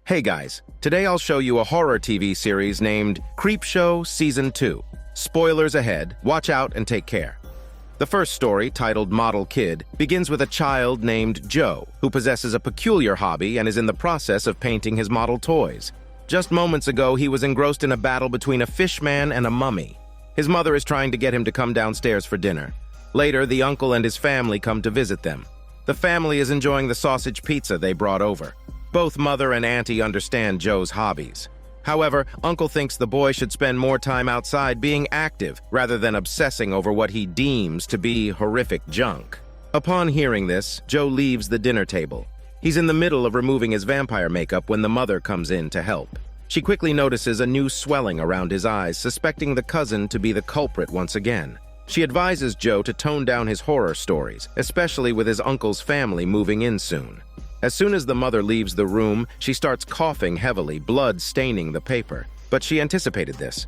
Hey guys, today I'll show you a horror TV series named Creepshow Season 2. Spoilers ahead, watch out and take care. The first story, titled Model Kid, begins with a child named Joe, who possesses a peculiar hobby and is in the process of painting his model toys. Just moments ago, he was engrossed in a battle between a fish man and a mummy. His mother is trying to get him to come downstairs for dinner. Later, the uncle and his family come to visit them. The family is enjoying the sausage pizza they brought over. Both mother and auntie understand Joe's hobbies. However, Uncle thinks the boy should spend more time outside being active rather than obsessing over what he deems to be horrific junk. Upon hearing this, Joe leaves the dinner table. He's in the middle of removing his vampire makeup when the mother comes in to help. She quickly notices a new swelling around his eyes, suspecting the cousin to be the culprit once again. She advises Joe to tone down his horror stories, especially with his uncle's family moving in soon. As soon as the mother leaves the room, she starts coughing heavily, blood staining the paper. But she anticipated this.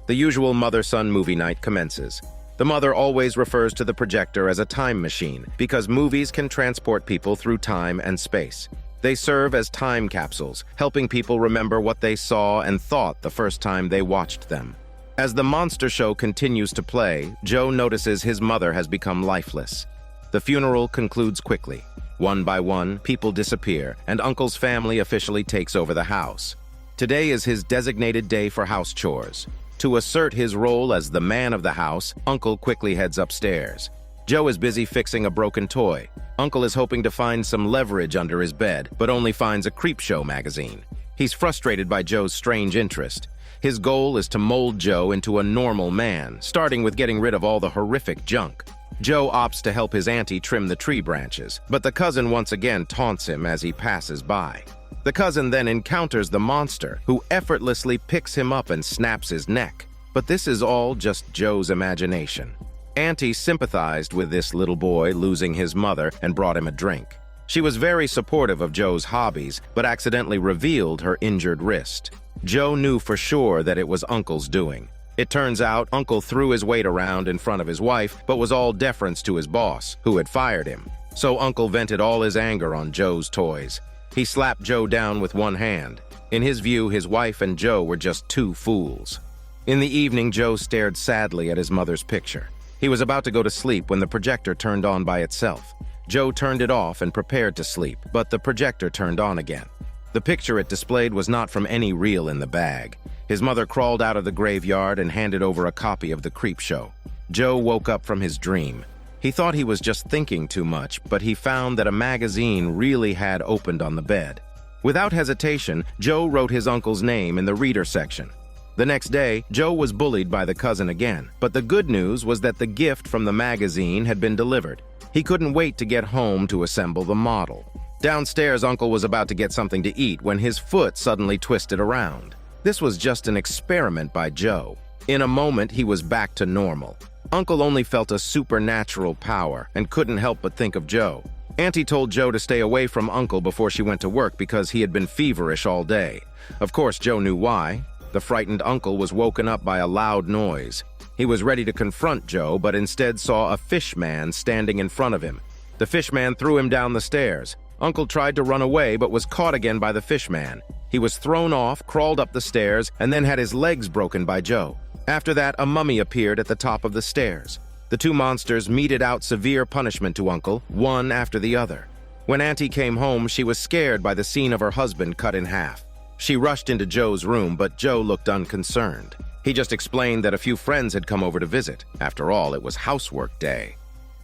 The usual mother-son movie night commences. The mother always refers to the projector as a time machine because movies can transport people through time and space. They serve as time capsules, helping people remember what they saw and thought the first time they watched them. As the monster show continues to play, Joe notices his mother has become lifeless. The funeral concludes quickly. One by one, people disappear, and Uncle's family officially takes over the house. Today is his designated day for house chores. To assert his role as the man of the house, Uncle quickly heads upstairs. Joe is busy fixing a broken toy. Uncle is hoping to find some leverage under his bed, but only finds a Creepshow magazine. He's frustrated by Joe's strange interest. His goal is to mold Joe into a normal man, starting with getting rid of all the horrific junk. Joe opts to help his auntie trim the tree branches, but the cousin once again taunts him as he passes by. The cousin then encounters the monster, who effortlessly picks him up and snaps his neck. But this is all just Joe's imagination. Auntie sympathized with this little boy losing his mother and brought him a drink. She was very supportive of Joe's hobbies, but accidentally revealed her injured wrist. Joe knew for sure that it was Uncle's doing. It turns out Uncle threw his weight around in front of his wife, but was all deference to his boss, who had fired him. So Uncle vented all his anger on Joe's toys. He slapped Joe down with one hand. In his view, his wife and Joe were just two fools. In the evening, Joe stared sadly at his mother's picture. He was about to go to sleep when the projector turned on by itself. Joe turned it off and prepared to sleep, but the projector turned on again. The picture it displayed was not from any reel in the bag. His mother crawled out of the graveyard and handed over a copy of the Creepshow. Joe woke up from his dream. He thought he was just thinking too much, but he found that a magazine really had opened on the bed. Without hesitation, Joe wrote his uncle's name in the reader section. The next day, Joe was bullied by the cousin again, but the good news was that the gift from the magazine had been delivered. He couldn't wait to get home to assemble the model. Downstairs, Uncle was about to get something to eat when his foot suddenly twisted around. This was just an experiment by Joe. In a moment, he was back to normal. Uncle only felt a supernatural power and couldn't help but think of Joe. Auntie told Joe to stay away from Uncle before she went to work because he had been feverish all day. Of course, Joe knew why. The frightened Uncle was woken up by a loud noise. He was ready to confront Joe, but instead saw a fish man standing in front of him. The fish man threw him down the stairs. Uncle tried to run away, but was caught again by the fish man. He was thrown off, crawled up the stairs, and then had his legs broken by Joe. After that, a mummy appeared at the top of the stairs. The two monsters meted out severe punishment to Uncle, one after the other. When Auntie came home, she was scared by the scene of her husband cut in half. She rushed into Joe's room, but Joe looked unconcerned. He just explained that a few friends had come over to visit. After all, it was housework day.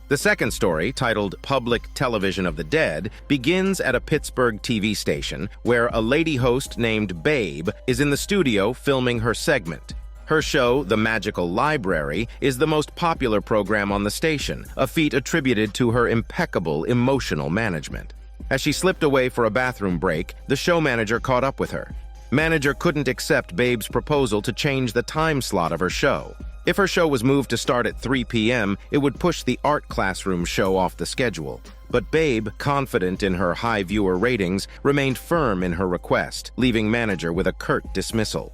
The second story, titled Public Television of the Dead, begins at a Pittsburgh TV station where a lady host named Babe is in the studio filming her segment. Her show, The Magical Library, is the most popular program on the station, a feat attributed to her impeccable emotional management. As she slipped away for a bathroom break, the show manager caught up with her. Manager couldn't accept Babe's proposal to change the time slot of her show. If her show was moved to start at 3 p.m., it would push the art classroom show off the schedule. But Babe, confident in her high viewer ratings, remained firm in her request, leaving manager with a curt dismissal.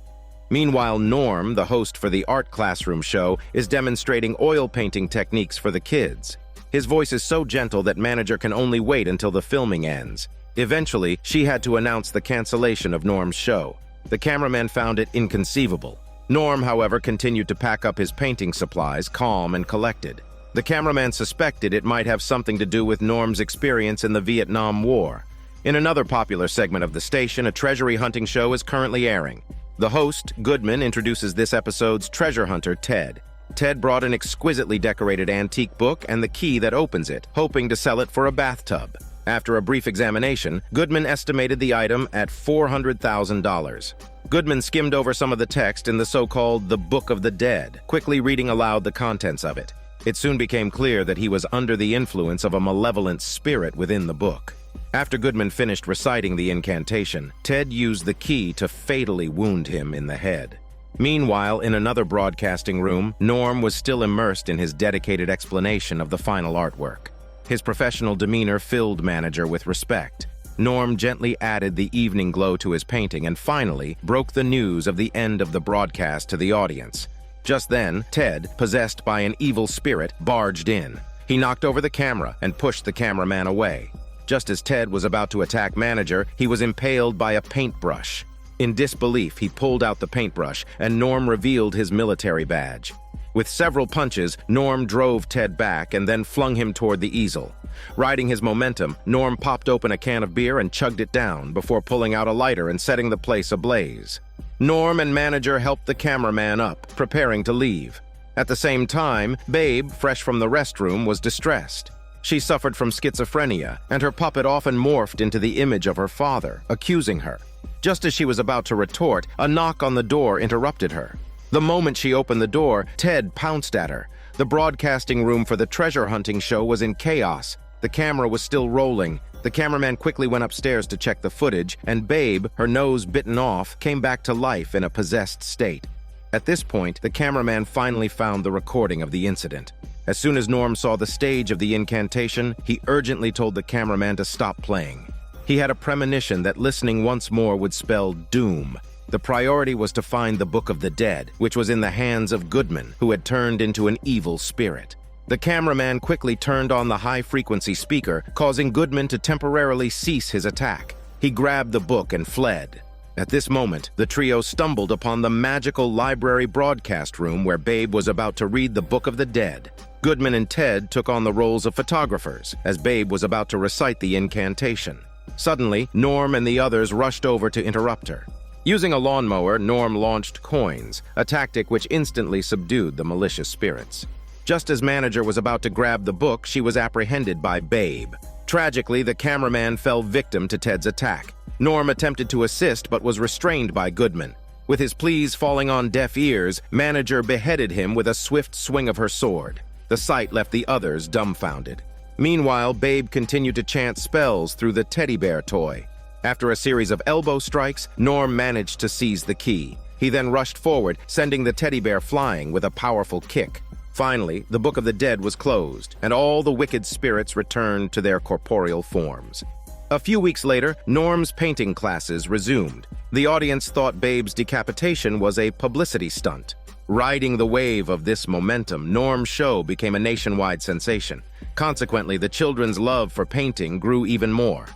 Meanwhile, Norm, the host for the art classroom show, is demonstrating oil painting techniques for the kids. His voice is so gentle that manager can only wait until the filming ends. Eventually, she had to announce the cancellation of Norm's show. The cameraman found it inconceivable. Norm, however, continued to pack up his painting supplies, calm and collected. The cameraman suspected it might have something to do with Norm's experience in the Vietnam War. In another popular segment of the station, a treasury hunting show is currently airing. The host, Goodman, introduces this episode's treasure hunter, Ted. Ted brought an exquisitely decorated antique book and the key that opens it, hoping to sell it for a bathtub. After a brief examination, Goodman estimated the item at $400,000. Goodman skimmed over some of the text in the so-called The Book of the Dead, quickly reading aloud the contents of it. It soon became clear that he was under the influence of a malevolent spirit within the book. After Goodman finished reciting the incantation, Ted used the key to fatally wound him in the head. Meanwhile, in another broadcasting room, Norm was still immersed in his dedicated explanation of the final artwork. His professional demeanor filled manager with respect. Norm gently added the evening glow to his painting and finally broke the news of the end of the broadcast to the audience. Just then, Ted, possessed by an evil spirit, barged in. He knocked over the camera and pushed the cameraman away. Just as Ted was about to attack manager, he was impaled by a paintbrush. In disbelief, he pulled out the paintbrush, and Norm revealed his military badge. With several punches, Norm drove Ted back and then flung him toward the easel. Riding his momentum, Norm popped open a can of beer and chugged it down before pulling out a lighter and setting the place ablaze. Norm and manager helped the cameraman up, preparing to leave. At the same time, Babe, fresh from the restroom, was distressed. She suffered from schizophrenia, and her puppet often morphed into the image of her father, accusing her. Just as she was about to retort, a knock on the door interrupted her. The moment she opened the door, Ted pounced at her. The broadcasting room for the treasure hunting show was in chaos. The camera was still rolling. The cameraman quickly went upstairs to check the footage, and Babe, her nose bitten off, came back to life in a possessed state. At this point, the cameraman finally found the recording of the incident. As soon as Norm saw the stage of the incantation, he urgently told the cameraman to stop playing. He had a premonition that listening once more would spell doom. The priority was to find the Book of the Dead, which was in the hands of Goodman, who had turned into an evil spirit. The cameraman quickly turned on the high-frequency speaker, causing Goodman to temporarily cease his attack. He grabbed the book and fled. At this moment, the trio stumbled upon the magical library broadcast room where Babe was about to read the Book of the Dead. Goodman and Ted took on the roles of photographers, as Babe was about to recite the incantation. Suddenly, Norm and the others rushed over to interrupt her. Using a lawnmower, Norm launched coins, a tactic which instantly subdued the malicious spirits. Just as manager was about to grab the book, she was apprehended by Babe. Tragically, the cameraman fell victim to Ted's attack. Norm attempted to assist but was restrained by Goodman. With his pleas falling on deaf ears, manager beheaded him with a swift swing of her sword. The sight left the others dumbfounded. Meanwhile, Babe continued to chant spells through the teddy bear toy. After a series of elbow strikes, Norm managed to seize the key. He then rushed forward, sending the teddy bear flying with a powerful kick. Finally, the Book of the Dead was closed, and all the wicked spirits returned to their corporeal forms. A few weeks later, Norm's painting classes resumed. The audience thought Babe's decapitation was a publicity stunt. Riding the wave of this momentum, Norm's show became a nationwide sensation. Consequently, the children's love for painting grew even more.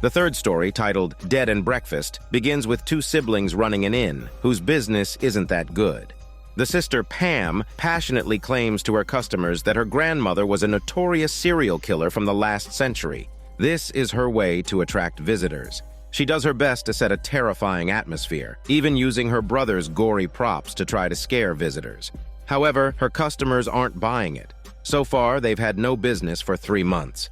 The third story, titled Dead and Breakfast, begins with two siblings running an inn, whose business isn't that good. The sister Pam passionately claims to her customers that her grandmother was a notorious serial killer from the last century. This is her way to attract visitors. She does her best to set a terrifying atmosphere, even using her brother's gory props to try to scare visitors. However, her customers aren't buying it. So far, they've had no business for 3 months.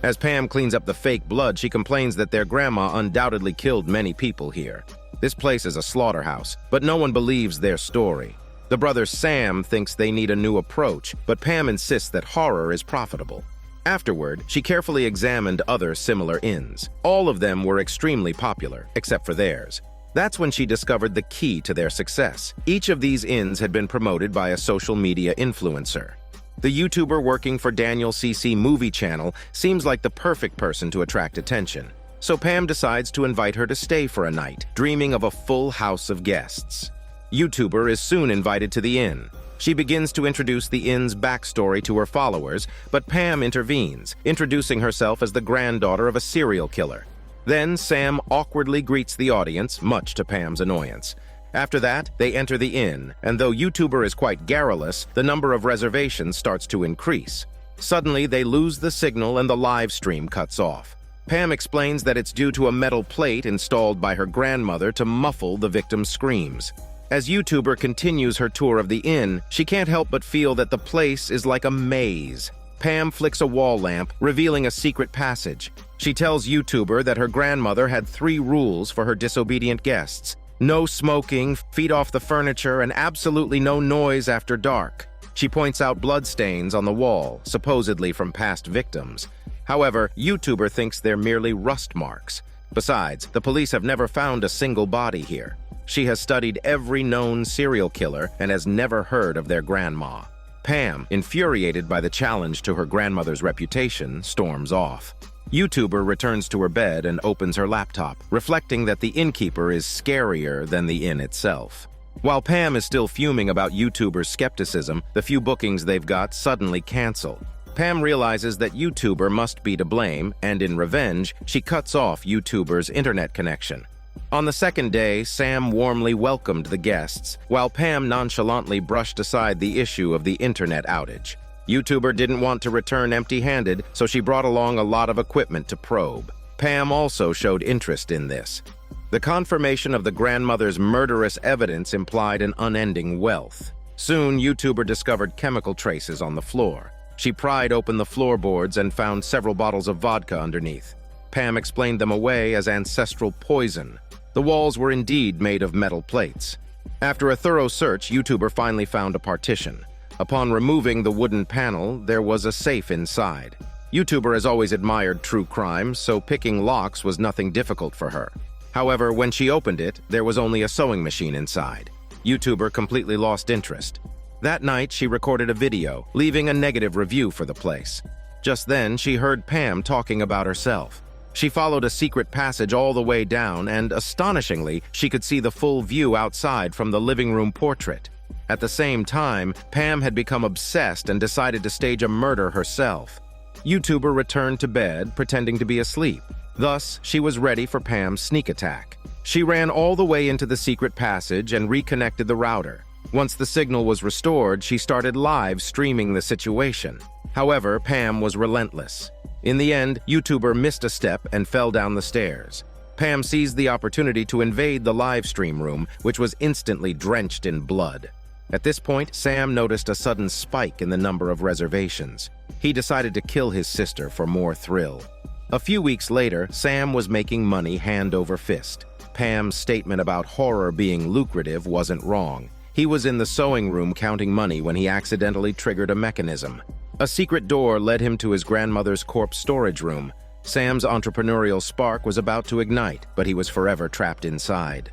As Pam cleans up the fake blood, she complains that their grandma undoubtedly killed many people here. This place is a slaughterhouse, but no one believes their story. The brother Sam thinks they need a new approach, but Pam insists that horror is profitable. Afterward, she carefully examined other similar inns. All of them were extremely popular, except for theirs. That's when she discovered the key to their success. Each of these inns had been promoted by a social media influencer. The YouTuber working for Daniel CC Movie Channel seems like the perfect person to attract attention. So Pam decides to invite her to stay for a night, dreaming of a full house of guests. YouTuber is soon invited to the inn. She begins to introduce the inn's backstory to her followers, but Pam intervenes, introducing herself as the granddaughter of a serial killer. Then Sam awkwardly greets the audience, much to Pam's annoyance. After that, they enter the inn, and though YouTuber is quite garrulous, the number of reservations starts to increase. Suddenly, they lose the signal and the live stream cuts off. Pam explains that it's due to a metal plate installed by her grandmother to muffle the victim's screams. As YouTuber continues her tour of the inn, she can't help but feel that the place is like a maze. Pam flicks a wall lamp, revealing a secret passage. She tells YouTuber that her grandmother had 3 rules for her disobedient guests: no smoking, feet off the furniture, and absolutely no noise after dark. She points out bloodstains on the wall, supposedly from past victims. However, YouTuber thinks they're merely rust marks. Besides, the police have never found a single body here. She has studied every known serial killer and has never heard of their grandma. Pam, infuriated by the challenge to her grandmother's reputation, storms off. YouTuber returns to her bed and opens her laptop, reflecting that the innkeeper is scarier than the inn itself. While Pam is still fuming about YouTuber's skepticism, the few bookings they've got suddenly cancel. Pam realizes that YouTuber must be to blame, and in revenge, she cuts off YouTuber's internet connection. On the second day, Sam warmly welcomed the guests, while Pam nonchalantly brushed aside the issue of the internet outage. YouTuber didn't want to return empty-handed, so she brought along a lot of equipment to probe. Pam also showed interest in this. The confirmation of the grandmother's murderous evidence implied an unending wealth. Soon, YouTuber discovered chemical traces on the floor. She pried open the floorboards and found several bottles of vodka underneath. Pam explained them away as ancestral poison. The walls were indeed made of metal plates. After a thorough search, YouTuber finally found a partition. Upon removing the wooden panel, there was a safe inside. YouTuber has always admired true crime, so picking locks was nothing difficult for her. However, when she opened it, there was only a sewing machine inside. YouTuber completely lost interest. That night, she recorded a video, leaving a negative review for the place. Just then, she heard Pam talking about herself. She followed a secret passage all the way down, and astonishingly, she could see the full view outside from the living room portrait. At the same time, Pam had become obsessed and decided to stage a murder herself. YouTuber returned to bed, pretending to be asleep. Thus, she was ready for Pam's sneak attack. She ran all the way into the secret passage and reconnected the router. Once the signal was restored, she started live streaming the situation. However, Pam was relentless. In the end, YouTuber missed a step and fell down the stairs. Pam seized the opportunity to invade the live stream room, which was instantly drenched in blood. At this point, Sam noticed a sudden spike in the number of reservations. He decided to kill his sister for more thrill. A few weeks later, Sam was making money hand over fist. Pam's statement about horror being lucrative wasn't wrong. He was in the sewing room counting money when he accidentally triggered a mechanism. A secret door led him to his grandmother's corpse storage room. Sam's entrepreneurial spark was about to ignite, but he was forever trapped inside.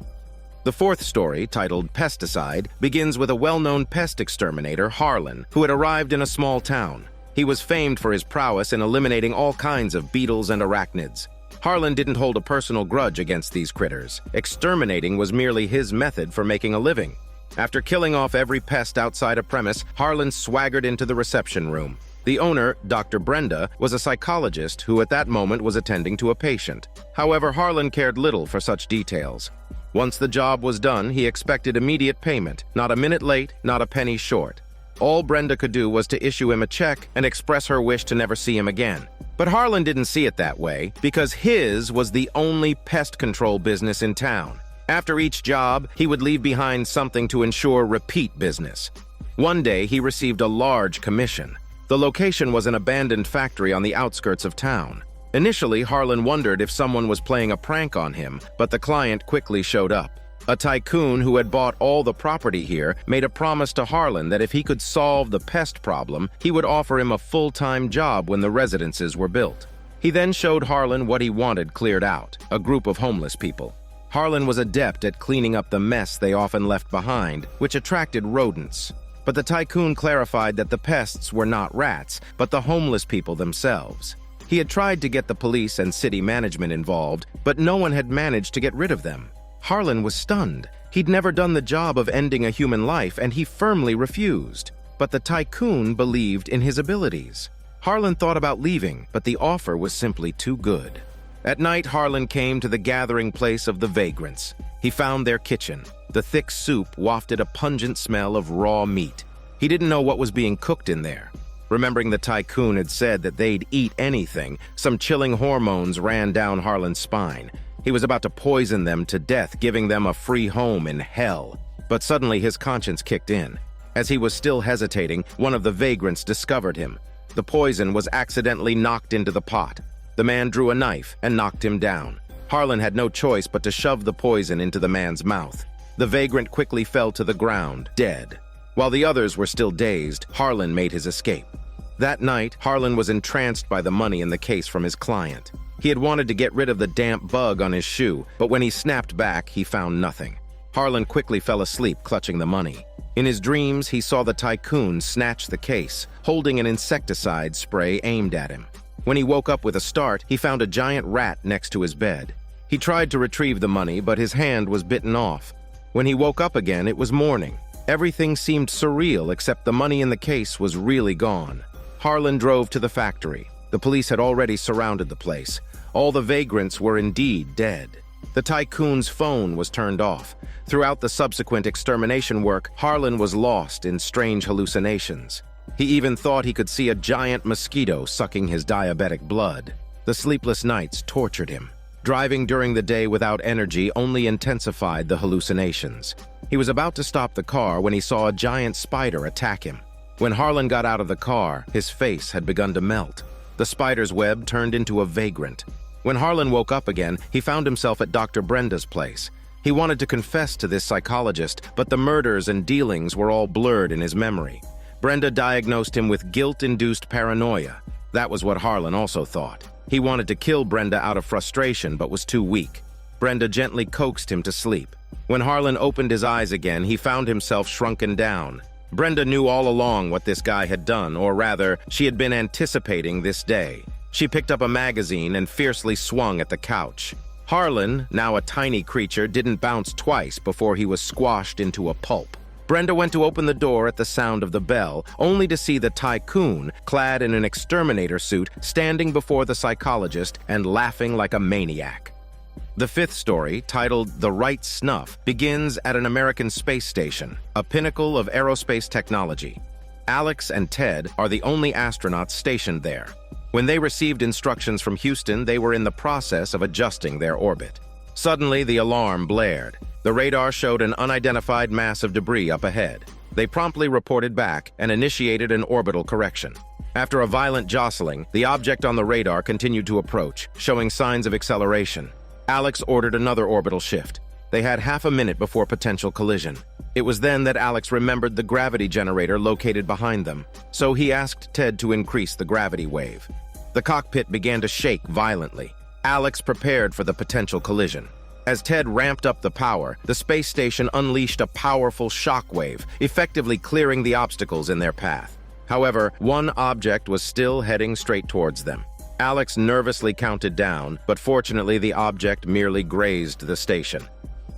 The fourth story, titled Pesticide, begins with a well-known pest exterminator, Harlan, who had arrived in a small town. He was famed for his prowess in eliminating all kinds of beetles and arachnids. Harlan didn't hold a personal grudge against these critters. Exterminating was merely his method for making a living. After killing off every pest outside a premise, Harlan swaggered into the reception room. The owner, Dr. Brenda, was a psychologist who at that moment was attending to a patient. However, Harlan cared little for such details. Once the job was done, he expected immediate payment, not a minute late, not a penny short. All Brenda could do was to issue him a check and express her wish to never see him again. But Harlan didn't see it that way, because his was the only pest control business in town. After each job, he would leave behind something to ensure repeat business. One day, he received a large commission. The location was an abandoned factory on the outskirts of town. Initially, Harlan wondered if someone was playing a prank on him, but the client quickly showed up. A tycoon who had bought all the property here made a promise to Harlan that if he could solve the pest problem, he would offer him a full-time job when the residences were built. He then showed Harlan what he wanted cleared out, a group of homeless people. Harlan was adept at cleaning up the mess they often left behind, which attracted rodents. But the tycoon clarified that the pests were not rats, but the homeless people themselves. He had tried to get the police and city management involved, but no one had managed to get rid of them. Harlan was stunned. He'd never done the job of ending a human life, and he firmly refused. But the tycoon believed in his abilities. Harlan thought about leaving, but the offer was simply too good. At night, Harlan came to the gathering place of the vagrants. He found their kitchen. The thick soup wafted a pungent smell of raw meat. He didn't know what was being cooked in there. Remembering the tycoon had said that they'd eat anything, some chilling hormones ran down Harlan's spine. He was about to poison them to death, giving them a free home in hell. But suddenly his conscience kicked in. As he was still hesitating, one of the vagrants discovered him. The poison was accidentally knocked into the pot. The man drew a knife and knocked him down. Harlan had no choice but to shove the poison into the man's mouth. The vagrant quickly fell to the ground, dead. While the others were still dazed, Harlan made his escape. That night, Harlan was entranced by the money in the case from his client. He had wanted to get rid of the damp bug on his shoe, but when he snapped back, he found nothing. Harlan quickly fell asleep, clutching the money. In his dreams, he saw the tycoon snatch the case, holding an insecticide spray aimed at him. When he woke up with a start, he found a giant rat next to his bed. He tried to retrieve the money, but his hand was bitten off. When he woke up again, it was morning. Everything seemed surreal except the money in the case was really gone. Harlan drove to the factory. The police had already surrounded the place. All the vagrants were indeed dead. The tycoon's phone was turned off. Throughout the subsequent extermination work, Harlan was lost in strange hallucinations. He even thought he could see a giant mosquito sucking his diabetic blood. The sleepless nights tortured him. Driving during the day without energy only intensified the hallucinations. He was about to stop the car when he saw a giant spider attack him. When Harlan got out of the car, his face had begun to melt. The spider's web turned into a vagrant. When Harlan woke up again, he found himself at Dr. Brenda's place. He wanted to confess to this psychologist, but the murders and dealings were all blurred in his memory. Brenda diagnosed him with guilt-induced paranoia. That was what Harlan also thought. He wanted to kill Brenda out of frustration, but was too weak. Brenda gently coaxed him to sleep. When Harlan opened his eyes again, he found himself shrunken down. Brenda knew all along what this guy had done, or rather, she had been anticipating this day. She picked up a magazine and fiercely swung at the couch. Harlan, now a tiny creature, didn't bounce twice before he was squashed into a pulp. Brenda went to open the door at the sound of the bell, only to see the tycoon, clad in an exterminator suit, standing before the psychologist and laughing like a maniac. The fifth story, titled The Right Snuff, begins at an American space station, a pinnacle of aerospace technology. Alex and Ted are the only astronauts stationed there. When they received instructions from Houston, they were in the process of adjusting their orbit. Suddenly, the alarm blared. The radar showed an unidentified mass of debris up ahead. They promptly reported back and initiated an orbital correction. After a violent jostling, the object on the radar continued to approach, showing signs of acceleration. Alex ordered another orbital shift. They had half a minute before potential collision. It was then that Alex remembered the gravity generator located behind them, so he asked Ted to increase the gravity wave. The cockpit began to shake violently. Alex prepared for the potential collision. As Ted ramped up the power, the space station unleashed a powerful shockwave, effectively clearing the obstacles in their path. However, one object was still heading straight towards them. Alex nervously counted down, but fortunately the object merely grazed the station.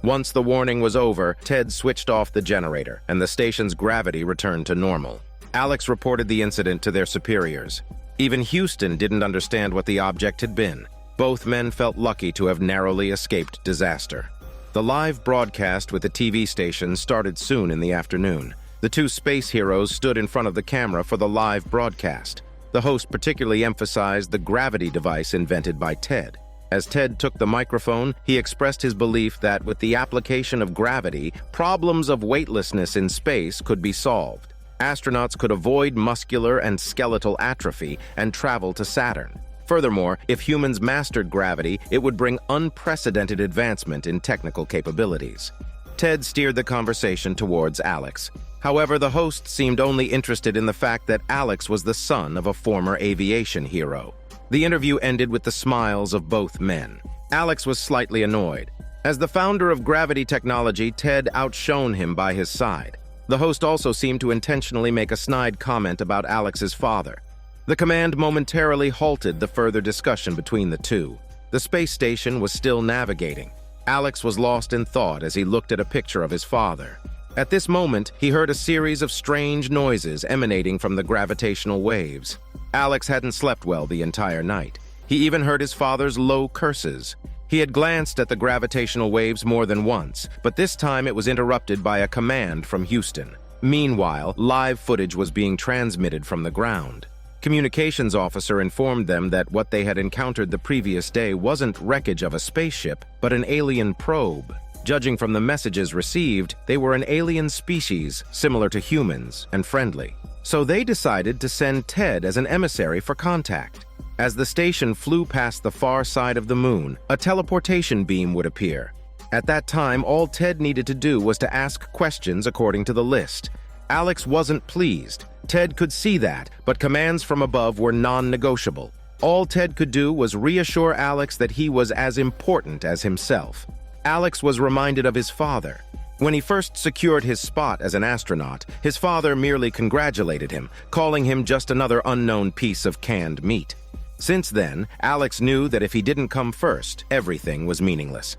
Once the warning was over, Ted switched off the generator, and the station's gravity returned to normal. Alex reported the incident to their superiors. Even Houston didn't understand what the object had been. Both men felt lucky to have narrowly escaped disaster. The live broadcast with the TV station started soon in the afternoon. The two space heroes stood in front of the camera for the live broadcast. The host particularly emphasized the gravity device invented by Ted. As Ted took the microphone, he expressed his belief that with the application of gravity, problems of weightlessness in space could be solved. Astronauts could avoid muscular and skeletal atrophy and travel to Saturn. Furthermore, if humans mastered gravity, it would bring unprecedented advancement in technical capabilities. Ted steered the conversation towards Alex. However, the host seemed only interested in the fact that Alex was the son of a former aviation hero. The interview ended with the smiles of both men. Alex was slightly annoyed. As the founder of gravity technology, Ted outshone him by his side. The host also seemed to intentionally make a snide comment about Alex's father. The command momentarily halted the further discussion between the two. The space station was still navigating. Alex was lost in thought as he looked at a picture of his father. At this moment, he heard a series of strange noises emanating from the gravitational waves. Alex hadn't slept well the entire night. He even heard his father's low curses. He had glanced at the gravitational waves more than once, but this time it was interrupted by a command from Houston. Meanwhile, live footage was being transmitted from the ground. Communications officer informed them that what they had encountered the previous day wasn't wreckage of a spaceship, but an alien probe. Judging from the messages received, they were an alien species similar to humans and friendly. So they decided to send Ted as an emissary for contact. As the station flew past the far side of the moon, a teleportation beam would appear. At that time, all Ted needed to do was to ask questions according to the list. Alex wasn't pleased. Ted could see that, but commands from above were non-negotiable. All Ted could do was reassure Alex that he was as important as himself. Alex was reminded of his father. When he first secured his spot as an astronaut, his father merely congratulated him, calling him just another unknown piece of canned meat. Since then, Alex knew that if he didn't come first, everything was meaningless.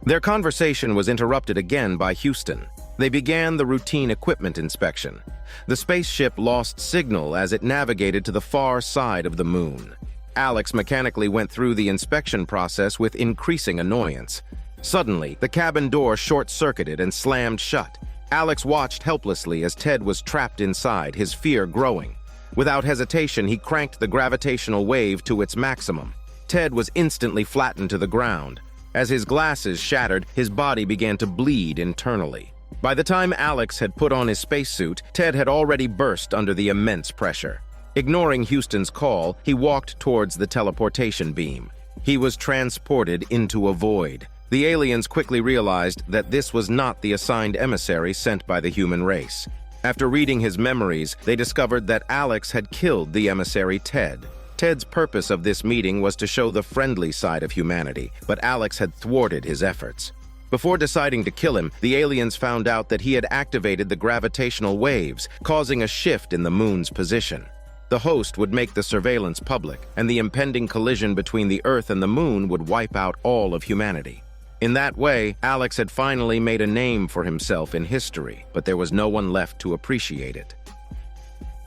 Their conversation was interrupted again by Houston. They began the routine equipment inspection. The spaceship lost signal as it navigated to the far side of the moon. Alex mechanically went through the inspection process with increasing annoyance. Suddenly, the cabin door short-circuited and slammed shut. Alex watched helplessly as Ted was trapped inside, his fear growing. Without hesitation, he cranked the gravitational wave to its maximum. Ted was instantly flattened to the ground. As his glasses shattered, his body began to bleed internally. By the time Alex had put on his spacesuit, Ted had already burst under the immense pressure. Ignoring Houston's call, he walked towards the teleportation beam. He was transported into a void. The aliens quickly realized that this was not the assigned emissary sent by the human race. After reading his memories, they discovered that Alex had killed the emissary Ted. Ted's purpose of this meeting was to show the friendly side of humanity, but Alex had thwarted his efforts. Before deciding to kill him, the aliens found out that he had activated the gravitational waves, causing a shift in the moon's position. The host would make the surveillance public, and the impending collision between the Earth and the moon would wipe out all of humanity. In that way, Alex had finally made a name for himself in history, but there was no one left to appreciate it.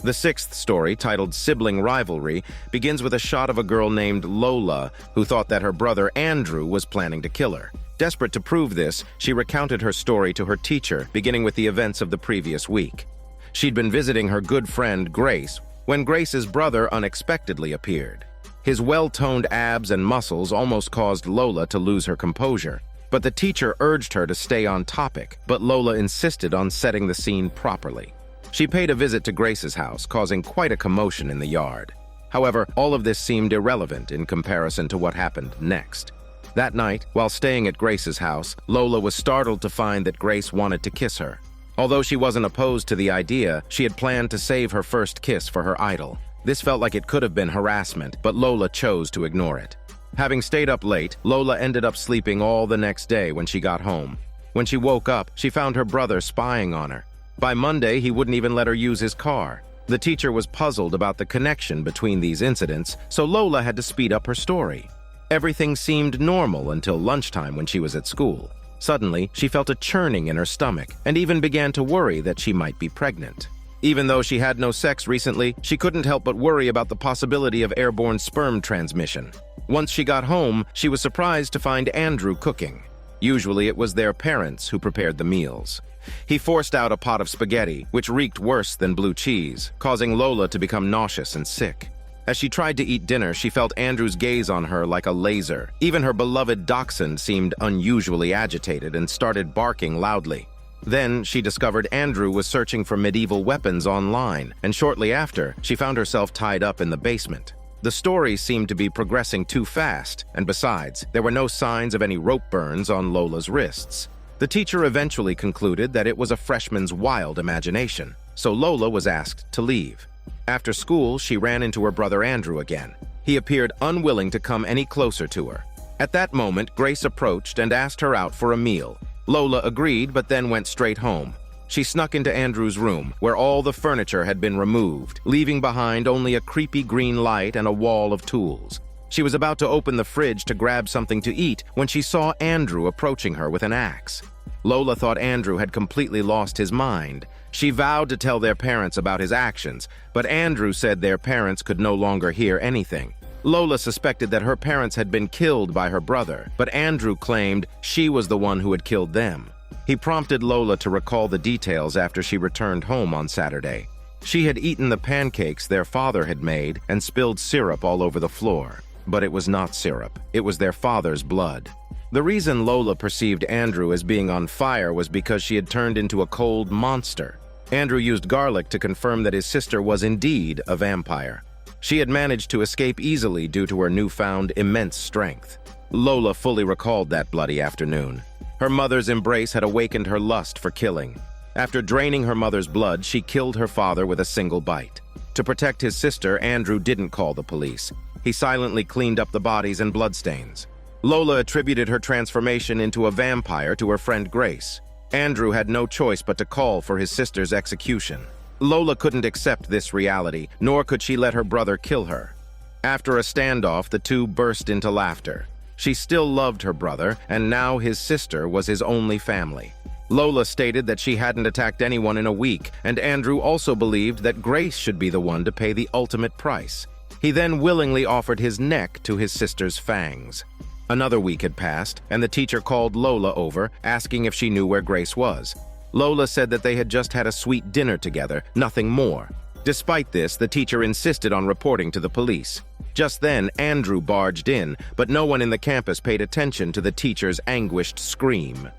The sixth story, titled Sibling Rivalry, begins with a shot of a girl named Lola who thought that her brother Andrew was planning to kill her. Desperate to prove this, she recounted her story to her teacher, beginning with the events of the previous week. She'd been visiting her good friend Grace when Grace's brother unexpectedly appeared. His well-toned abs and muscles almost caused Lola to lose her composure, but the teacher urged her to stay on topic, but Lola insisted on setting the scene properly. She paid a visit to Grace's house, causing quite a commotion in the yard. However, all of this seemed irrelevant in comparison to what happened next. That night, while staying at Grace's house, Lola was startled to find that Grace wanted to kiss her. Although she wasn't opposed to the idea, she had planned to save her first kiss for her idol. This felt like it could have been harassment, but Lola chose to ignore it. Having stayed up late, Lola ended up sleeping all the next day when she got home. When she woke up, she found her brother spying on her. By Monday, he wouldn't even let her use his car. The teacher was puzzled about the connection between these incidents, so Lola had to speed up her story. Everything seemed normal until lunchtime when she was at school. Suddenly, she felt a churning in her stomach and even began to worry that she might be pregnant. Even though she had no sex recently, she couldn't help but worry about the possibility of airborne sperm transmission. Once she got home, she was surprised to find Andrew cooking. Usually it was their parents who prepared the meals. He forced out a pot of spaghetti, which reeked worse than blue cheese, causing Lola to become nauseous and sick. As she tried to eat dinner, she felt Andrew's gaze on her like a laser. Even her beloved dachshund seemed unusually agitated and started barking loudly. Then, she discovered Andrew was searching for medieval weapons online, and shortly after, she found herself tied up in the basement. The story seemed to be progressing too fast, and besides, there were no signs of any rope burns on Lola's wrists. The teacher eventually concluded that it was a freshman's wild imagination, so Lola was asked to leave. After school, she ran into her brother Andrew again. He appeared unwilling to come any closer to her. At that moment, Grace approached and asked her out for a meal. Lola agreed, but then went straight home. She snuck into Andrew's room, where all the furniture had been removed, leaving behind only a creepy green light and a wall of tools. She was about to open the fridge to grab something to eat when she saw Andrew approaching her with an axe. Lola thought Andrew had completely lost his mind. She vowed to tell their parents about his actions, but Andrew said their parents could no longer hear anything. Lola suspected that her parents had been killed by her brother, but Andrew claimed she was the one who had killed them. He prompted Lola to recall the details after she returned home on Saturday. She had eaten the pancakes their father had made and spilled syrup all over the floor. But it was not syrup. It was their father's blood. The reason Lola perceived Andrew as being on fire was because she had turned into a cold monster. Andrew used garlic to confirm that his sister was indeed a vampire. She had managed to escape easily due to her newfound immense strength. Lola fully recalled that bloody afternoon. Her mother's embrace had awakened her lust for killing. After draining her mother's blood, she killed her father with a single bite. To protect his sister, Andrew didn't call the police. He silently cleaned up the bodies and bloodstains. Lola attributed her transformation into a vampire to her friend Grace. Andrew had no choice but to call for his sister's execution. Lola couldn't accept this reality, nor could she let her brother kill her. After a standoff, the two burst into laughter. She still loved her brother, and now his sister was his only family. Lola stated that she hadn't attacked anyone in a week, and Andrew also believed that Grace should be the one to pay the ultimate price. He then willingly offered his neck to his sister's fangs. Another week had passed, and the teacher called Lola over, asking if she knew where Grace was. Lola said that they had just had a sweet dinner together, nothing more. Despite this, the teacher insisted on reporting to the police. Just then, Andrew barged in, but no one in the campus paid attention to the teacher's anguished scream.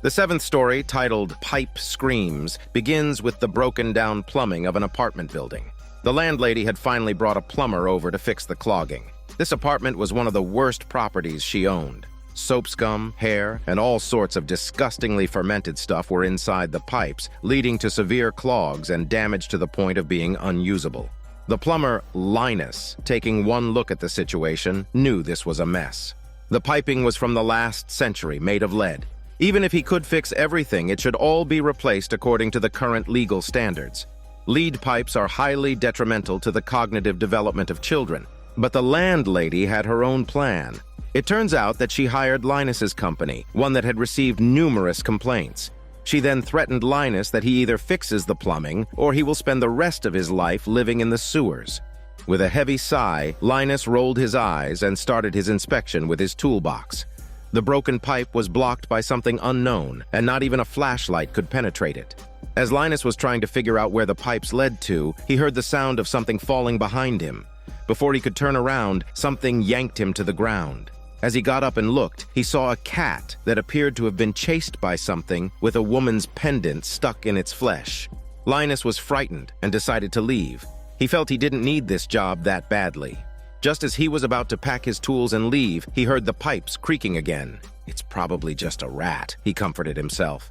The seventh story, titled Pipe Screams, begins with the broken-down plumbing of an apartment building. The landlady had finally brought a plumber over to fix the clogging. This apartment was one of the worst properties she owned. Soap scum, hair, and all sorts of disgustingly fermented stuff were inside the pipes, leading to severe clogs and damage to the point of being unusable. The plumber, Linus, taking one look at the situation, knew this was a mess. The piping was from the last century, made of lead. Even if he could fix everything, it should all be replaced according to the current legal standards. Lead pipes are highly detrimental to the cognitive development of children, but the landlady had her own plan. It turns out that she hired Linus's company, one that had received numerous complaints. She then threatened Linus that he either fixes the plumbing or he will spend the rest of his life living in the sewers. With a heavy sigh, Linus rolled his eyes and started his inspection with his toolbox. The broken pipe was blocked by something unknown, and not even a flashlight could penetrate it. As Linus was trying to figure out where the pipes led to, he heard the sound of something falling behind him. Before he could turn around, something yanked him to the ground. As he got up and looked, he saw a cat that appeared to have been chased by something with a woman's pendant stuck in its flesh. Linus was frightened and decided to leave. He felt he didn't need this job that badly. Just as he was about to pack his tools and leave, he heard the pipes creaking again. "It's probably just a rat," he comforted himself.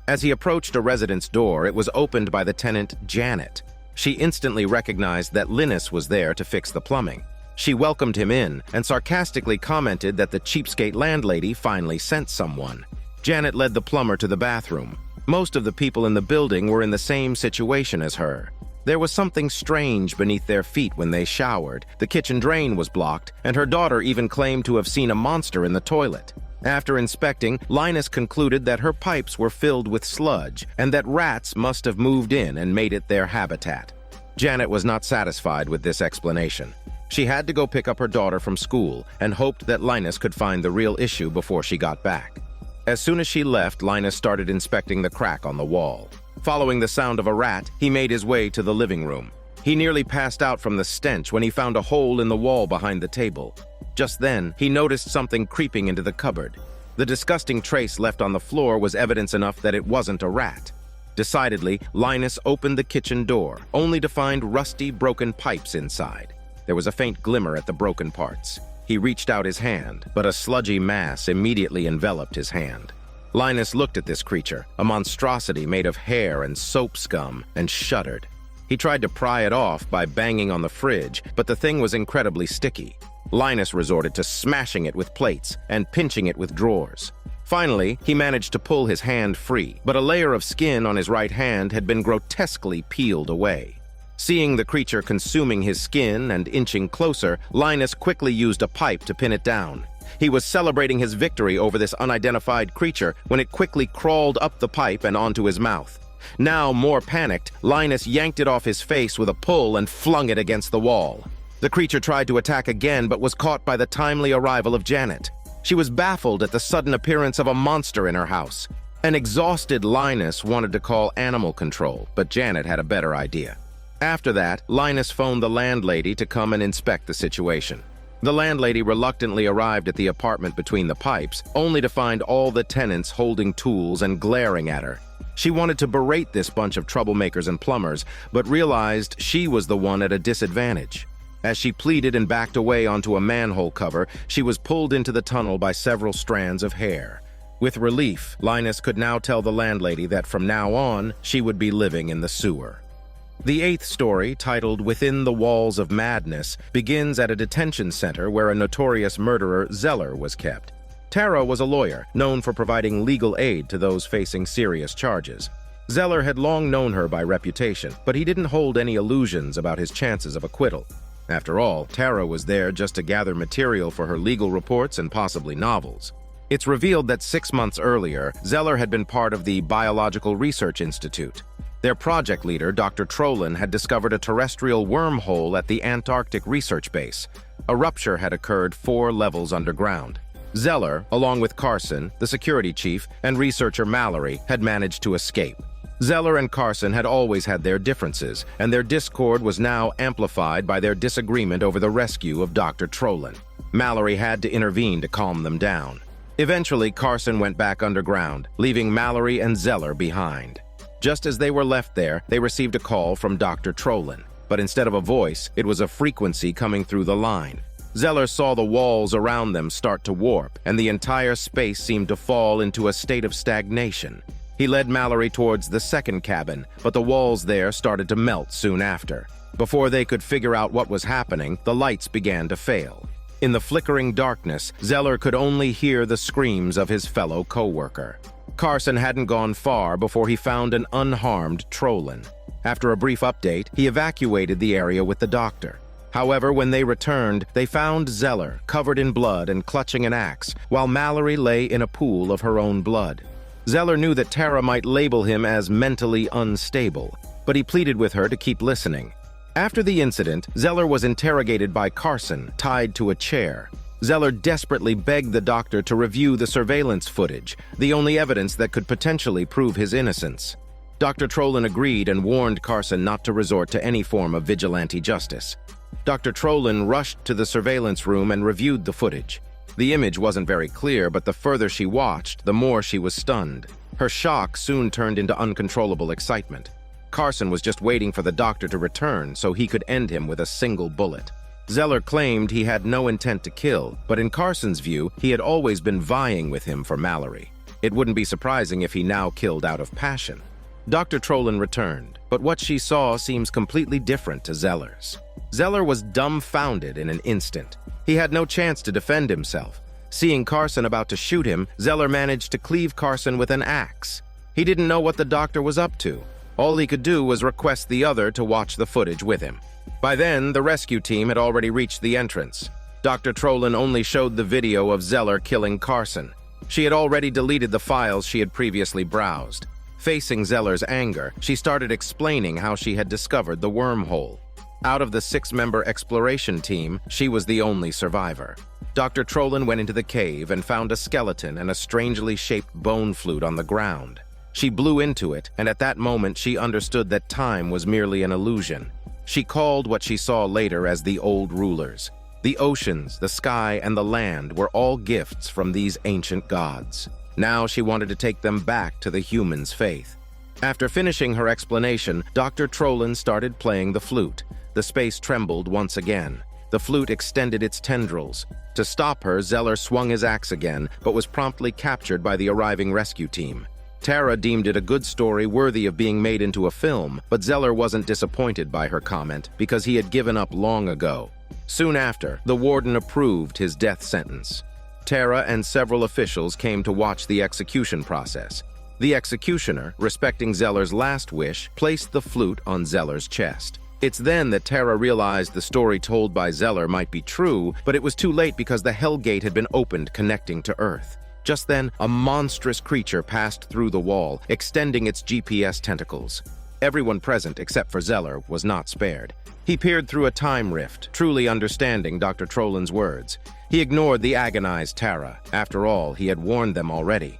As he approached a resident's door, it was opened by the tenant, Janet. She instantly recognized that Linus was there to fix the plumbing. She welcomed him in and sarcastically commented that the cheapskate landlady finally sent someone. Janet led the plumber to the bathroom. Most of the people in the building were in the same situation as her. There was something strange beneath their feet when they showered. The kitchen drain was blocked, and her daughter even claimed to have seen a monster in the toilet. After inspecting, Linus concluded that her pipes were filled with sludge and that rats must have moved in and made it their habitat. Janet was not satisfied with this explanation. She had to go pick up her daughter from school and hoped that Linus could find the real issue before she got back. As soon as she left, Linus started inspecting the crack on the wall. Following the sound of a rat, he made his way to the living room. He nearly passed out from the stench when he found a hole in the wall behind the table. Just then, he noticed something creeping into the cupboard. The disgusting trace left on the floor was evidence enough that it wasn't a rat. Decidedly, Linus opened the kitchen door, only to find rusty, broken pipes inside. There was a faint glimmer at the broken parts. He reached out his hand, but a sludgy mass immediately enveloped his hand. Linus looked at this creature, a monstrosity made of hair and soap scum, and shuddered. He tried to pry it off by banging on the fridge, but the thing was incredibly sticky. Linus resorted to smashing it with plates and pinching it with drawers. Finally, he managed to pull his hand free, but a layer of skin on his right hand had been grotesquely peeled away. Seeing the creature consuming his skin and inching closer, Linus quickly used a pipe to pin it down. He was celebrating his victory over this unidentified creature when it quickly crawled up the pipe and onto his mouth. Now, more panicked, Linus yanked it off his face with a pull and flung it against the wall. The creature tried to attack again but was caught by the timely arrival of Janet. She was baffled at the sudden appearance of a monster in her house. An exhausted Linus wanted to call animal control, but Janet had a better idea. After that, Linus phoned the landlady to come and inspect the situation. The landlady reluctantly arrived at the apartment between the pipes, only to find all the tenants holding tools and glaring at her. She wanted to berate this bunch of troublemakers and plumbers, but realized she was the one at a disadvantage. As she pleaded and backed away onto a manhole cover, she was pulled into the tunnel by several strands of hair. With relief, Linus could now tell the landlady that from now on, she would be living in the sewer. The 8th story, titled Within the Walls of Madness, begins at a detention center where a notorious murderer, Zeller, was kept. Tara was a lawyer, known for providing legal aid to those facing serious charges. Zeller had long known her by reputation, but he didn't hold any illusions about his chances of acquittal. After all, Tara was there just to gather material for her legal reports and possibly novels. It's revealed that 6 months earlier, Zeller had been part of the Biological Research Institute. Their project leader, Dr. Trollin, had discovered a terrestrial wormhole at the Antarctic research base. A rupture had occurred 4 levels underground. Zeller, along with Carson, the security chief, and researcher Mallory, had managed to escape. Zeller and Carson had always had their differences, and their discord was now amplified by their disagreement over the rescue of Dr. Trollin. Mallory had to intervene to calm them down. Eventually, Carson went back underground, leaving Mallory and Zeller behind. Just as they were left there, they received a call from Dr. Trollin. But instead of a voice, it was a frequency coming through the line. Zeller saw the walls around them start to warp, and the entire space seemed to fall into a state of stagnation. He led Mallory towards the second cabin, but the walls there started to melt soon after. Before they could figure out what was happening, the lights began to fail. In the flickering darkness, Zeller could only hear the screams of his fellow co-worker. Carson hadn't gone far before he found an unharmed Trollin. After a brief update, he evacuated the area with the doctor. However, when they returned, they found Zeller covered in blood and clutching an axe, while Mallory lay in a pool of her own blood. Zeller knew that Tara might label him as mentally unstable, but he pleaded with her to keep listening. After the incident, Zeller was interrogated by Carson, tied to a chair. Zeller desperately begged the doctor to review the surveillance footage, the only evidence that could potentially prove his innocence. Dr. Trollin agreed and warned Carson not to resort to any form of vigilante justice. Dr. Trollin rushed to the surveillance room and reviewed the footage. The image wasn't very clear, but the further she watched, the more she was stunned. Her shock soon turned into uncontrollable excitement. Carson was just waiting for the doctor to return so he could end him with a single bullet. Zeller claimed he had no intent to kill, but in Carson's view, he had always been vying with him for Mallory. It wouldn't be surprising if he now killed out of passion. Dr. Trollin returned, but what she saw seems completely different to Zeller's. Zeller was dumbfounded in an instant. He had no chance to defend himself. Seeing Carson about to shoot him, Zeller managed to cleave Carson with an axe. He didn't know what the doctor was up to. All he could do was request the other to watch the footage with him. By then, the rescue team had already reached the entrance. Dr. Trollin only showed the video of Zeller killing Carson. She had already deleted the files she had previously browsed. Facing Zeller's anger, she started explaining how she had discovered the wormhole. Out of the 6-member exploration team, she was the only survivor. Dr. Trollin went into the cave and found a skeleton and a strangely shaped bone flute on the ground. She blew into it, and at that moment she understood that time was merely an illusion. She called what she saw later as the Old Rulers. The oceans, the sky, and the land were all gifts from these ancient gods. Now she wanted to take them back to the humans' faith. After finishing her explanation, Dr. Trollin started playing the flute. The space trembled once again. The flute extended its tendrils. To stop her, Zeller swung his axe again, but was promptly captured by the arriving rescue team. Tara deemed it a good story worthy of being made into a film, but Zeller wasn't disappointed by her comment because he had given up long ago. Soon after, the warden approved his death sentence. Tara and several officials came to watch the execution process. The executioner, respecting Zeller's last wish, placed the flute on Zeller's chest. It's then that Tara realized the story told by Zeller might be true, but it was too late because the Hell Gate had been opened connecting to Earth. Just then, a monstrous creature passed through the wall, extending its GPS tentacles. Everyone present, except for Zeller, was not spared. He peered through a time rift, truly understanding Dr. Troland's words. He ignored the agonized Tara. After all, he had warned them already.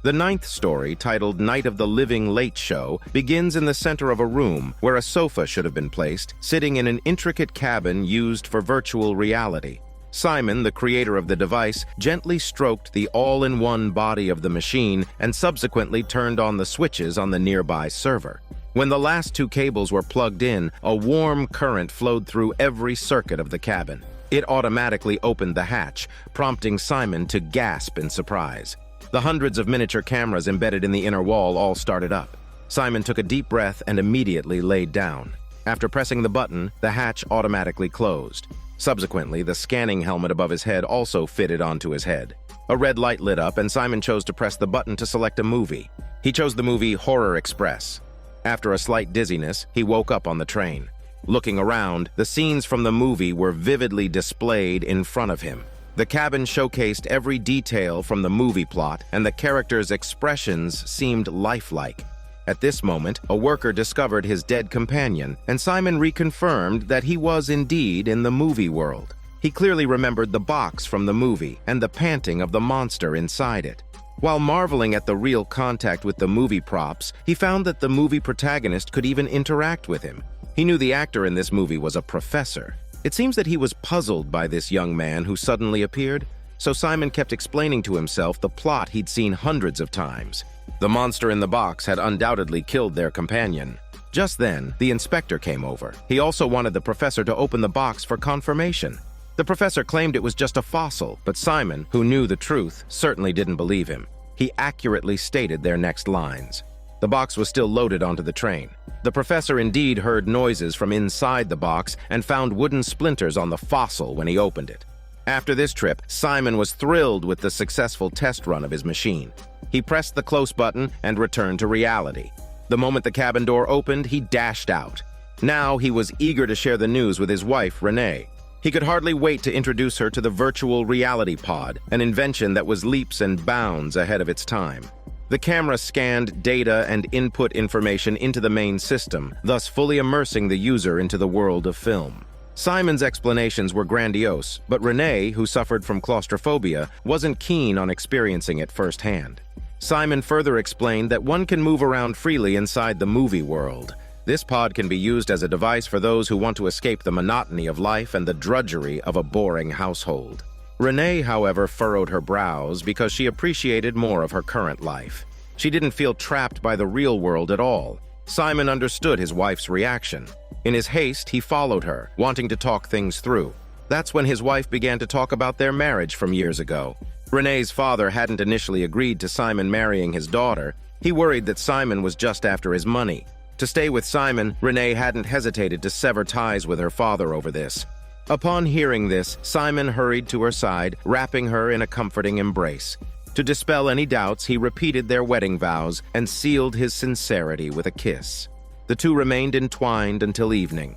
The 9th story, titled Night of the Living Late Show, begins in the center of a room where a sofa should have been placed, sitting in an intricate cabin used for virtual reality. Simon, the creator of the device, gently stroked the all-in-one body of the machine and subsequently turned on the switches on the nearby server. When the last 2 cables were plugged in, a warm current flowed through every circuit of the cabin. It automatically opened the hatch, prompting Simon to gasp in surprise. The hundreds of miniature cameras embedded in the inner wall all started up. Simon took a deep breath and immediately laid down. After pressing the button, the hatch automatically closed. Subsequently, the scanning helmet above his head also fitted onto his head. A red light lit up, and Simon chose to press the button to select a movie. He chose the movie Horror Express. After a slight dizziness, he woke up on the train. Looking around, the scenes from the movie were vividly displayed in front of him. The cabin showcased every detail from the movie plot, and the characters' expressions seemed lifelike. At this moment, a worker discovered his dead companion, and Simon reconfirmed that he was indeed in the movie world. He clearly remembered the box from the movie and the panting of the monster inside it. While marveling at the real contact with the movie props, he found that the movie protagonist could even interact with him. He knew the actor in this movie was a professor. It seems that he was puzzled by this young man who suddenly appeared, so Simon kept explaining to himself the plot he'd seen hundreds of times. The monster in the box had undoubtedly killed their companion. Just then, the inspector came over. He also wanted the professor to open the box for confirmation. The professor claimed it was just a fossil, but Simon, who knew the truth, certainly didn't believe him. He accurately stated their next lines. The box was still loaded onto the train. The professor indeed heard noises from inside the box and found wooden splinters on the fossil when he opened it. After this trip, Simon was thrilled with the successful test run of his machine. He pressed the close button and returned to reality. The moment the cabin door opened, he dashed out. Now he was eager to share the news with his wife, Renee. He could hardly wait to introduce her to the virtual reality pod, an invention that was leaps and bounds ahead of its time. The camera scanned data and input information into the main system, thus fully immersing the user into the world of film. Simon's explanations were grandiose, but Renee, who suffered from claustrophobia, wasn't keen on experiencing it firsthand. Simon further explained that one can move around freely inside the movie world. This pod can be used as a device for those who want to escape the monotony of life and the drudgery of a boring household. Renee, however, furrowed her brows because she appreciated more of her current life. She didn't feel trapped by the real world at all. Simon understood his wife's reaction. In his haste, he followed her, wanting to talk things through. That's when his wife began to talk about their marriage from years ago. Renee's father hadn't initially agreed to Simon marrying his daughter. He worried that Simon was just after his money. To stay with Simon, Renee hadn't hesitated to sever ties with her father over this. Upon hearing this, Simon hurried to her side, wrapping her in a comforting embrace. To dispel any doubts, he repeated their wedding vows and sealed his sincerity with a kiss. The two remained entwined until evening.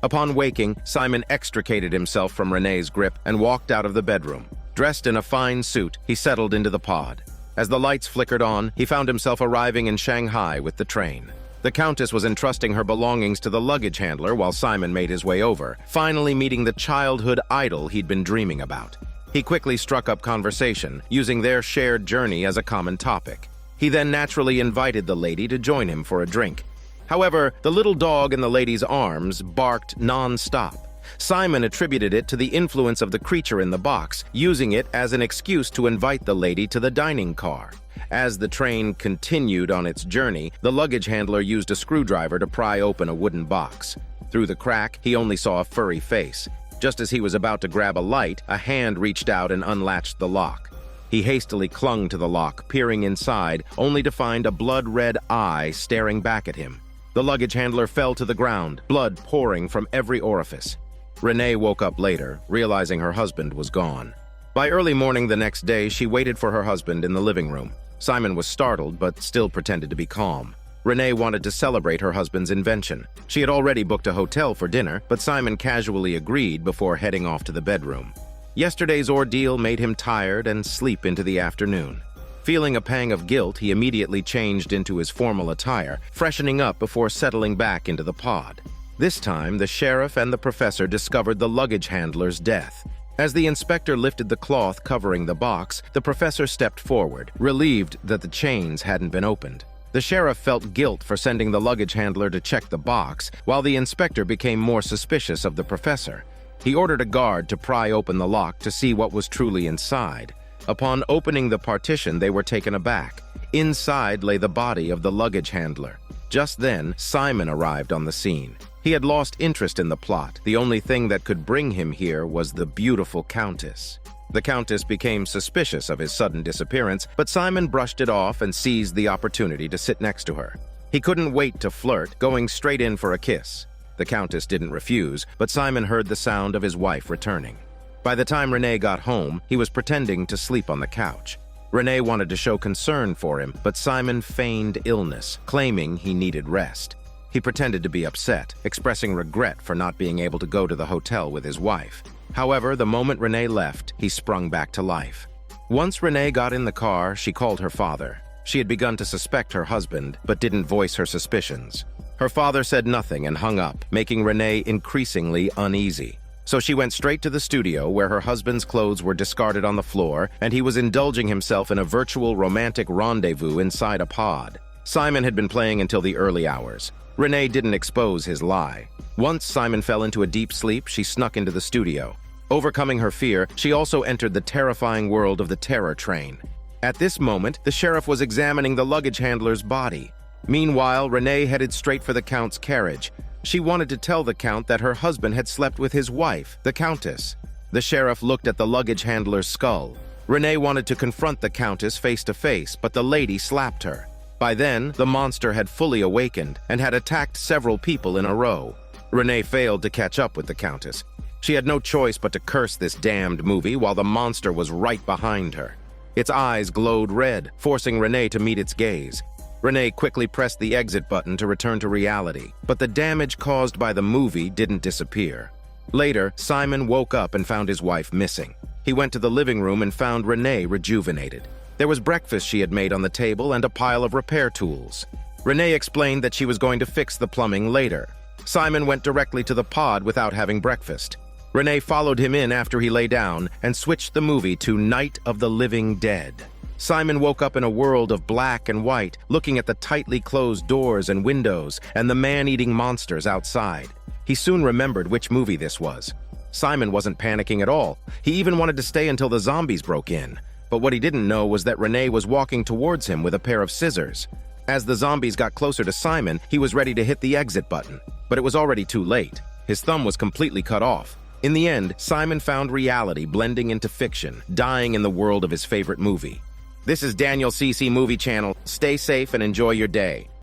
Upon waking, Simon extricated himself from Renee's grip and walked out of the bedroom. Dressed in a fine suit, he settled into the pod. As the lights flickered on, he found himself arriving in Shanghai with the train. The Countess was entrusting her belongings to the luggage handler while Simon made his way over, finally meeting the childhood idol he'd been dreaming about. He quickly struck up conversation, using their shared journey as a common topic. He then naturally invited the lady to join him for a drink. However, the little dog in the lady's arms barked non-stop. Simon attributed it to the influence of the creature in the box, using it as an excuse to invite the lady to the dining car. As the train continued on its journey, the luggage handler used a screwdriver to pry open a wooden box. Through the crack, he only saw a furry face. Just as he was about to grab a light, a hand reached out and unlatched the lock. He hastily clung to the lock, peering inside, only to find a blood-red eye staring back at him. The luggage handler fell to the ground, blood pouring from every orifice. Renee woke up later, realizing her husband was gone. By early morning the next day, she waited for her husband in the living room. Simon was startled, but still pretended to be calm. Renee wanted to celebrate her husband's invention. She had already booked a hotel for dinner, but Simon casually agreed before heading off to the bedroom. Yesterday's ordeal made him tired and sleep into the afternoon. Feeling a pang of guilt, he immediately changed into his formal attire, freshening up before settling back into the pod. This time, the sheriff and the professor discovered the luggage handler's death. As the inspector lifted the cloth covering the box, the professor stepped forward, relieved that the chains hadn't been opened. The sheriff felt guilt for sending the luggage handler to check the box, while the inspector became more suspicious of the professor. He ordered a guard to pry open the lock to see what was truly inside. Upon opening the partition, they were taken aback. Inside lay the body of the luggage handler. Just then, Simon arrived on the scene. He had lost interest in the plot. The only thing that could bring him here was the beautiful Countess. The Countess became suspicious of his sudden disappearance, but Simon brushed it off and seized the opportunity to sit next to her. He couldn't wait to flirt, going straight in for a kiss. The Countess didn't refuse, but Simon heard the sound of his wife returning. By the time Renee got home, he was pretending to sleep on the couch. Renee wanted to show concern for him, but Simon feigned illness, claiming he needed rest. He pretended to be upset, expressing regret for not being able to go to the hotel with his wife. However, the moment Renee left, he sprung back to life. Once Renee got in the car, she called her father. She had begun to suspect her husband, but didn't voice her suspicions. Her father said nothing and hung up, making Renee increasingly uneasy. So she went straight to the studio where her husband's clothes were discarded on the floor and he was indulging himself in a virtual romantic rendezvous inside a pod. Simon had been playing until the early hours. Renee didn't expose his lie. Once Simon fell into a deep sleep, she snuck into the studio. Overcoming her fear, she also entered the terrifying world of the terror train. At this moment, the sheriff was examining the luggage handler's body. Meanwhile, Renee headed straight for the Count's carriage. She wanted to tell the Count that her husband had slept with his wife, the Countess. The sheriff looked at the luggage handler's skull. Renee wanted to confront the Countess face to face, but the lady slapped her. By then, the monster had fully awakened and had attacked several people in a row. Renee failed to catch up with the Countess. She had no choice but to curse this damned movie while the monster was right behind her. Its eyes glowed red, forcing Renee to meet its gaze. Renee quickly pressed the exit button to return to reality, but the damage caused by the movie didn't disappear. Later, Simon woke up and found his wife missing. He went to the living room and found Renee rejuvenated. There was breakfast she had made on the table and a pile of repair tools. Renee explained that she was going to fix the plumbing later. Simon went directly to the pod without having breakfast. Renee followed him in after he lay down and switched the movie to Night of the Living Dead. Simon woke up in a world of black and white, looking at the tightly closed doors and windows and the man-eating monsters outside. He soon remembered which movie this was. Simon wasn't panicking at all. He even wanted to stay until the zombies broke in. But what he didn't know was that Renee was walking towards him with a pair of scissors. As the zombies got closer to Simon, he was ready to hit the exit button. But it was already too late. His thumb was completely cut off. In the end, Simon found reality blending into fiction, dying in the world of his favorite movie. This is Daniel CC Movie Channel. Stay safe and enjoy your day.